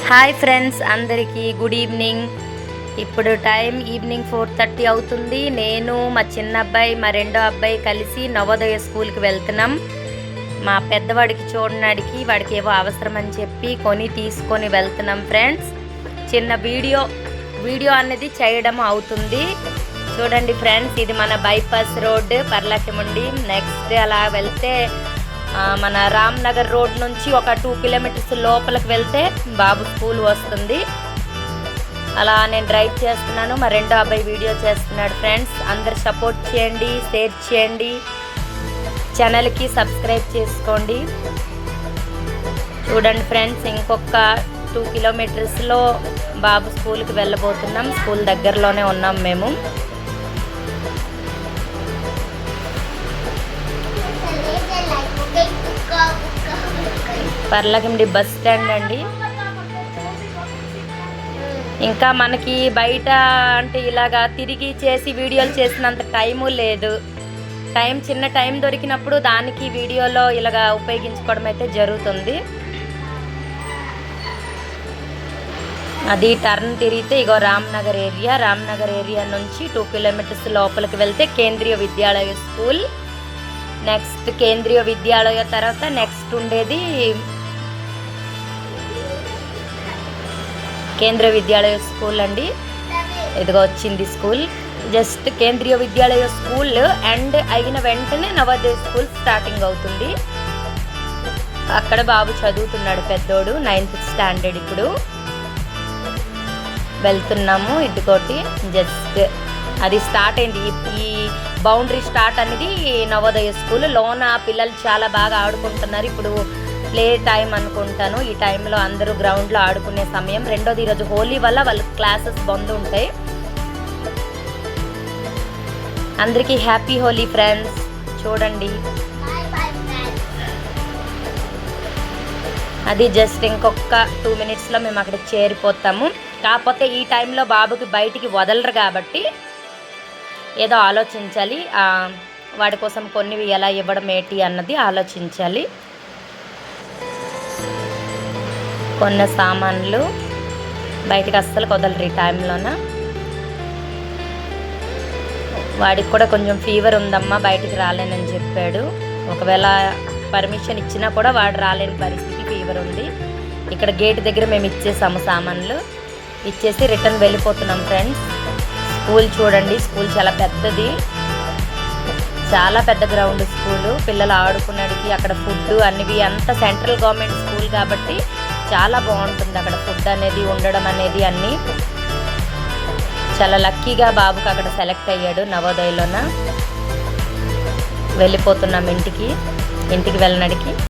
Hi friends, అందరికీ good evening. ఇప్పుడు time evening 4:30 అవుతుంది. నేను మా చిన్న అబ్బాయి, మా రెండో అబ్బాయి కలిసి నవోదయ స్కూల్కి వెళ్తున్నాం. మా పెద్దవాడికి చూడడానికి వాడికి ఏవో అవసరం అని చెప్పి తీసుకొని వెళ్తున్నాం ఫ్రెండ్స్. చిన్న వీడియో అనేది చేయడం అవుతుంది. చూడండి ఫ్రెండ్స్, ఇది మన బైపాస్ రోడ్ పర్లాకిముండి. నెక్స్ట్ అలా వెళ్తే మన రామ్నగర్ రోడ్ నుంచి ఒక 2 కిలోమీటర్స్ లోపలికి వెళ్తే బాబు స్కూల్ వస్తుంది. అలా నేను డ్రైవ్ చేస్తున్నాను, మా రెండో అబ్బాయి వీడియో చేస్తున్నాడు. ఫ్రెండ్స్, అందరు సపోర్ట్ చేయండి, షేర్ చేయండి, ఛానల్కి సబ్స్క్రైబ్ చేసుకోండి. చూడండి ఫ్రెండ్స్, ఇంకొక 2 కిలోమీటర్స్లో బాబు స్కూల్కి వెళ్ళబోతున్నాం. స్కూల్ దగ్గరలోనే ఉన్నాం మేము. పర్లాకిముండి బస్ స్టాండ్ అండి. ఇంకా మనకి బయట అంటే ఇలాగా తిరిగి చేసి వీడియోలు చేసినంత టైము లేదు. చిన్న టైం దొరికినప్పుడు దానికి వీడియోలో ఇలాగా ఉపయోగించుకోవడం అయితే జరుగుతుంది. అది టర్న్ తిరిగితే ఇగో రామ్నగర్ ఏరియా నుంచి 2 కిలోమీటర్స్ లోపలికి వెళ్తే కేంద్రీయ విద్యాలయ స్కూల్. నెక్స్ట్ కేంద్రీయ విద్యాలయ తర్వాత నెక్స్ట్ ఉండేది కేంద్రీయ విద్యాలయ స్కూల్ అండి. ఇదిగో వచ్చింది school. Just Kendriya Vidyalaya school and అయిన వెంటనే నవోదయ స్కూల్ స్టార్టింగ్ అవుతుంది. అక్కడ బాబు చదువుతున్నాడు, పెద్దోడు 9th స్టాండర్డ్. ఇప్పుడు వెళ్తున్నాము. ఇదిగోటి జస్ట్ అది స్టార్ట్ అయింది. ఈ బౌండరీ స్టార్ట్ అనేది నవోదయ స్కూల్. లోన పిల్లలు చాలా బాగా ఆడుకుంటున్నారు. ఇప్పుడు ప్లే టైం అనుకుంటాను. ఈ టైంలో అందరూ గ్రౌండ్లో ఆడుకునే సమయం. రెండోది, ఈరోజు హోలీ వల్ల వాళ్ళకి క్లాసెస్ బంద్ ఉంటాయి. అందరికీ హ్యాపీ హోలీ ఫ్రెండ్స్. చూడండి, అది జస్ట్ ఇంకొక 2 మినిట్స్లో మేము అక్కడికి చేరిపోతాము. కాకపోతే ఈ టైంలో బాబుకి బయటికి వదలరు కాబట్టి ఏదో ఆలోచించాలి. వాడి కోసం కొన్ని ఎలా ఇవ్వడం ఏంటి అన్నది ఆలోచించాలి. కొన్న సామాన్లు బయటికి అస్సలు వదలరు ఈ టైంలోన. వాడికి కూడా కొంచెం ఫీవర్ ఉందమ్మా, బయటికి రాలేనని చెప్పాడు. ఒకవేళ పర్మిషన్ ఇచ్చినా కూడా వాడు రాలేని పరిస్థితి, ఫీవర్ ఉంది. ఇక్కడ గేట్ దగ్గర మేము ఇచ్చేసాము, సామాన్లు ఇచ్చేసి రిటర్న్ వెళ్ళిపోతున్నాం ఫ్రెండ్స్. స్కూల్ చూడండి, స్కూల్ చాలా పెద్దది, చాలా పెద్ద గ్రౌండ్ స్కూలు. పిల్లలు ఆడుకునేటికి అక్కడ ఫుడ్ అన్నివి అంతా సెంట్రల్ గవర్నమెంట్ స్కూల్ కాబట్టి చాలా బాగుంటుంది అక్కడ ఫుడ్ అనేది ఉండడం అనేది అన్నీ. చాలా లక్కీగా బాబుకి అక్కడ సెలెక్ట్ అయ్యాడు నవోదయలోన. వెళ్ళిపోతున్నాం ఇంటికి వెళ్ళడానికి.